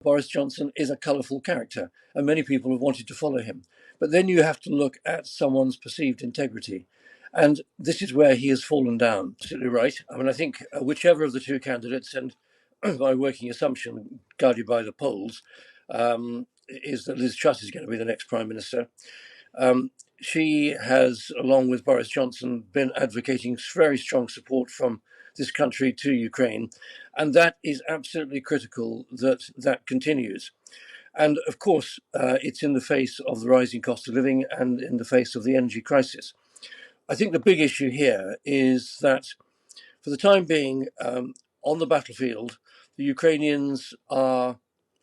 Boris Johnson is a colourful character, and many people have wanted to follow him. But then you have to look at someone's perceived integrity. And this is where he has fallen down. Absolutely right. I mean, I think whichever of the two candidates, and my working assumption, guided by the polls, is that Liz Truss is going to be the next Prime Minister. She has, along with Boris Johnson, been advocating very strong support from this country to Ukraine. And that is absolutely critical that that continues. And of course, it's in the face of the rising cost of living and in the face of the energy crisis. I think the big issue here is that for the time being, on the battlefield, the Ukrainians are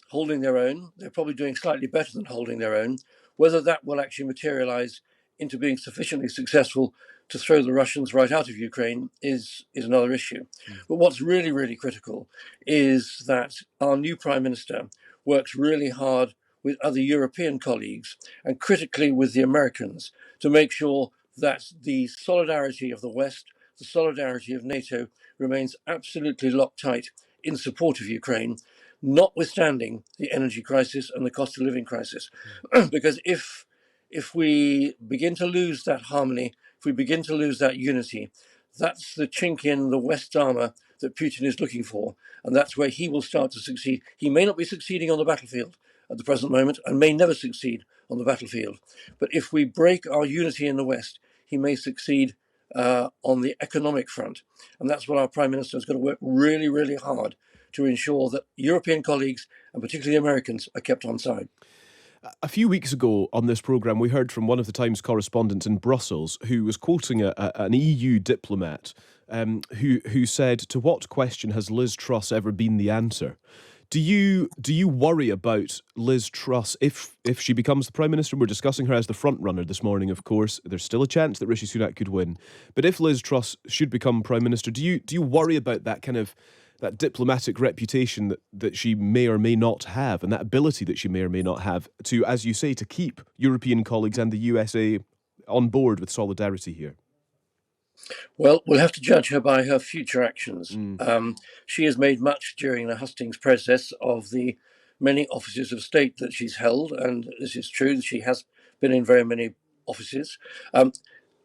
holding their own. They're probably doing slightly better than holding their own. Whether that will actually materialize into being sufficiently successful to throw the Russians right out of Ukraine is another issue. But what's really, really critical is that our new Prime Minister works really hard with other European colleagues and critically with the Americans to make sure that the solidarity of the West, the solidarity of NATO remains absolutely locked tight in support of Ukraine, notwithstanding the energy crisis and the cost of living crisis. Because if we begin to lose that harmony, if we begin to lose that unity, that's the chink in the West's armour that Putin is looking for, and that's where he will start to succeed. He may not be succeeding on the battlefield at the present moment and may never succeed on the battlefield. But if we break our unity in the West, he may succeed on the economic front. And that's what our Prime Minister has got to work really, really hard to ensure that European colleagues, and particularly Americans, are kept on side. A few weeks ago on this programme, we heard from one of the Times correspondents in Brussels who was quoting an EU diplomat who said, "To what question has Liz Truss ever been the answer?" Do you worry about Liz Truss if she becomes the Prime Minister? We're discussing her as the front runner this morning, of course. There's still a chance that Rishi Sunak could win. But if Liz Truss should become Prime Minister, do you worry about that kind of that diplomatic reputation that she may or may not have, and that ability that she may or may not have to, as you say, to keep European colleagues and the USA on board with solidarity here? Well, we'll have to judge her by her future actions. She has made much during the hustings process of the many offices of state that she's held, and this is true, she has been in very many offices.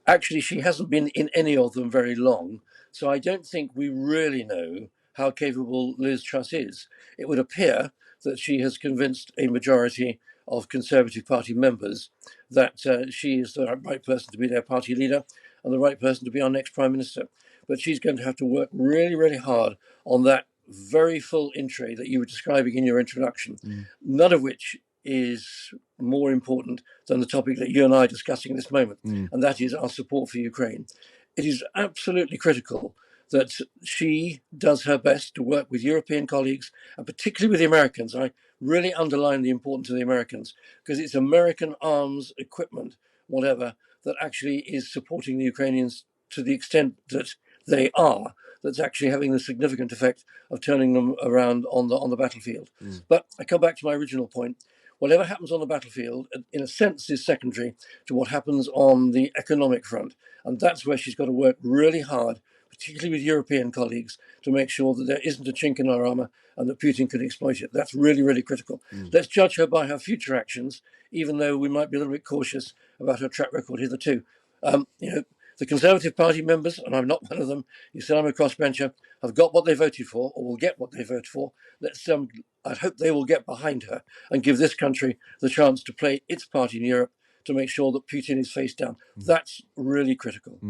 Actually, she hasn't been in any of them very long, so I don't think we really know how capable Liz Truss is. It would appear that she has convinced a majority of Conservative Party members that she is the right person to be their party leader and the right person to be our next Prime Minister. But she's going to have to work really, really hard on that very full entree that you were describing in your introduction, none of which is more important than the topic that you and I are discussing at this moment, and that is our support for Ukraine. It is absolutely critical that she does her best to work with European colleagues, and particularly with the Americans. I really underline the importance of the Americans, because it's American arms, equipment, whatever, that actually is supporting the Ukrainians to the extent that they are, that's actually having the significant effect of turning them around on the battlefield. But I come back to my original point. Whatever happens on the battlefield, in a sense, is secondary to what happens on the economic front. And that's where she's got to work really hard, particularly with European colleagues, to make sure that there isn't a chink in our armour and that Putin can exploit it. That's really, really critical. Let's judge her by her future actions, even though we might be a little bit cautious about her track record hitherto. The Conservative Party members, and I'm not one of them, you said I'm a crossbencher, have got what they voted for, or will get what they voted for. I hope they will get behind her and give this country the chance to play its part in Europe to make sure that Putin is face down. That's really critical.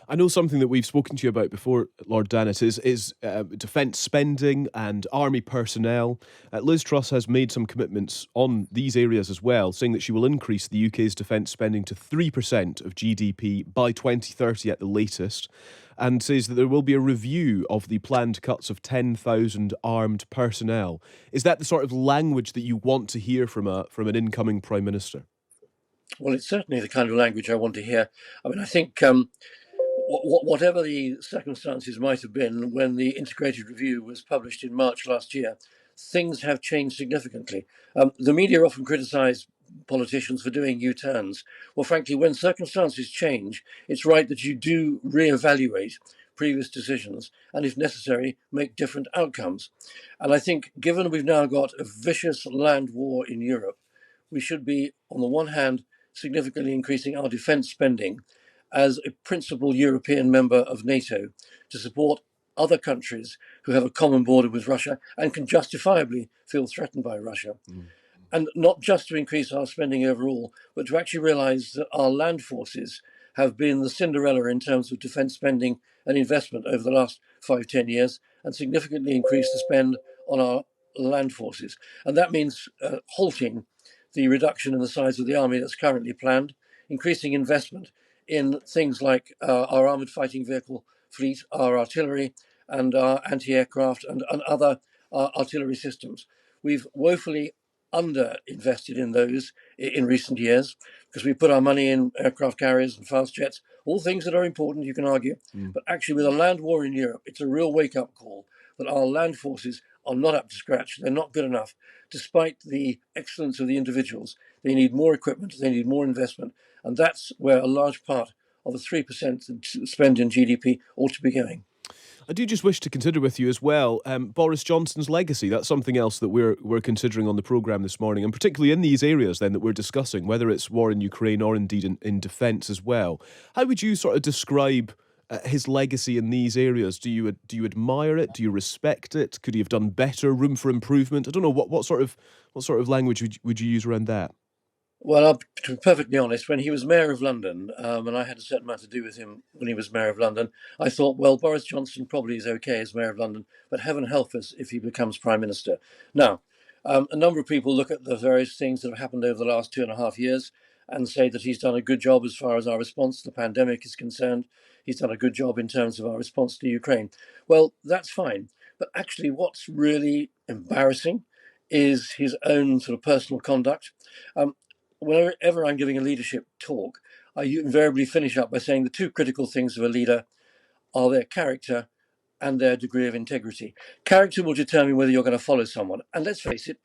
I know something that we've spoken to you about before, Lord Dannatt, is defence spending and army personnel. Liz Truss has made some commitments on these areas as well, saying that she will increase the UK's defence spending to 3% of GDP by 2030 at the latest, and says that there will be a review of the planned cuts of 10,000 armed personnel. Is that the sort of language that you want to hear from an incoming Prime Minister? Well, it's certainly the kind of language I want to hear. I mean, I think whatever the circumstances might have been when the integrated review was published in March last year, things have changed significantly. The media often criticise politicians for doing U-turns. Well, frankly, when circumstances change, it's right that you do reevaluate previous decisions and, if necessary, make different outcomes. And I think, given we've now got a vicious land war in Europe, we should be, on the one hand, significantly increasing our defence spending as a principal European member of NATO to support other countries who have a common border with Russia and can justifiably feel threatened by Russia. And not just to increase our spending overall, but to actually realise that our land forces have been the Cinderella in terms of defence spending and investment over the last 5-10 years, and significantly increase the spend on our land forces. And that means halting the reduction in the size of the army that's currently planned, increasing investment in things like our armoured fighting vehicle fleet, our artillery, and our anti-aircraft and other artillery systems. We've woefully under-invested in those in recent years because we put our money in aircraft carriers and fast jets, all things that are important, you can argue. But actually, with a land war in Europe, it's a real wake-up call that our land forces are not up to scratch. They're not good enough. Despite the excellence of the individuals, they need more equipment, they need more investment. And that's where a large part of the 3% spend in GDP ought to be going. I do just wish to consider with you as well Boris Johnson's legacy. That's something else that we're considering on the programme this morning, and particularly in these areas then that we're discussing, whether it's war in Ukraine or indeed in defence as well. How would you sort of describe his legacy in these areas? Do you admire it? Do you respect it? Could he have done better? Room for improvement? I don't know what sort of language would you use around that? Well, to be perfectly honest, when he was Mayor of London, and I had a certain amount to do with him when he was Mayor of London, I thought, well, Boris Johnson probably is okay as Mayor of London, but heaven help us if he becomes Prime Minister. Now, a number of people look at the various things that have happened over the last 2.5 years and say that he's done a good job as far as our response to the pandemic is concerned. He's done a good job in terms of our response to Ukraine. Well, that's fine. But actually, what's really embarrassing is his own sort of personal conduct. Whenever I'm giving a leadership talk, I invariably finish up by saying the two critical things of a leader are their character and their degree of integrity. Character will determine whether you're going to follow someone. And let's face it,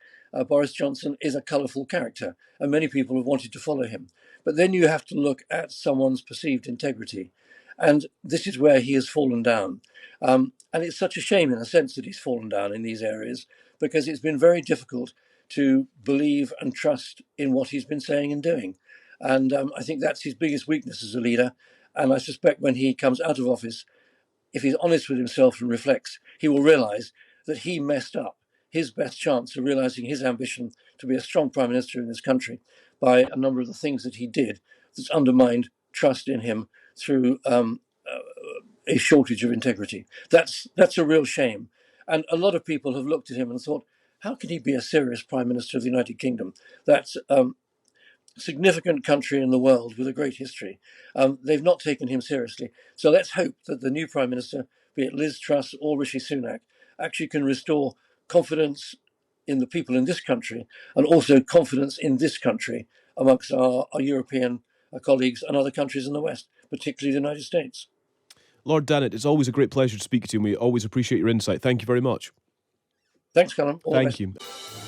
Boris Johnson is a colourful character, and many people have wanted to follow him. But then you have to look at someone's perceived integrity. And this is where he has fallen down. And it's such a shame, in a sense, that he's fallen down in these areas, because it's been very difficult to believe and trust in what he's been saying and doing. And I think that's his biggest weakness as a leader. And I suspect when he comes out of office, if he's honest with himself and reflects, he will realise that he messed up his best chance of realising his ambition to be a strong Prime Minister in this country by a number of the things that he did that's undermined trust in him through a shortage of integrity. That's a real shame. And a lot of people have looked at him and thought, how can he be a serious Prime Minister of the United Kingdom? That's a significant country in the world with a great history. They've not taken him seriously. So let's hope that the new Prime Minister, be it Liz Truss or Rishi Sunak, actually can restore confidence in the people in this country and also confidence in this country amongst our European colleagues and other countries in the West, particularly the United States. Lord Dannatt, it's always a great pleasure to speak to you, and we always appreciate your insight. Thank you very much. Thanks, Callum. All the best. Thank you.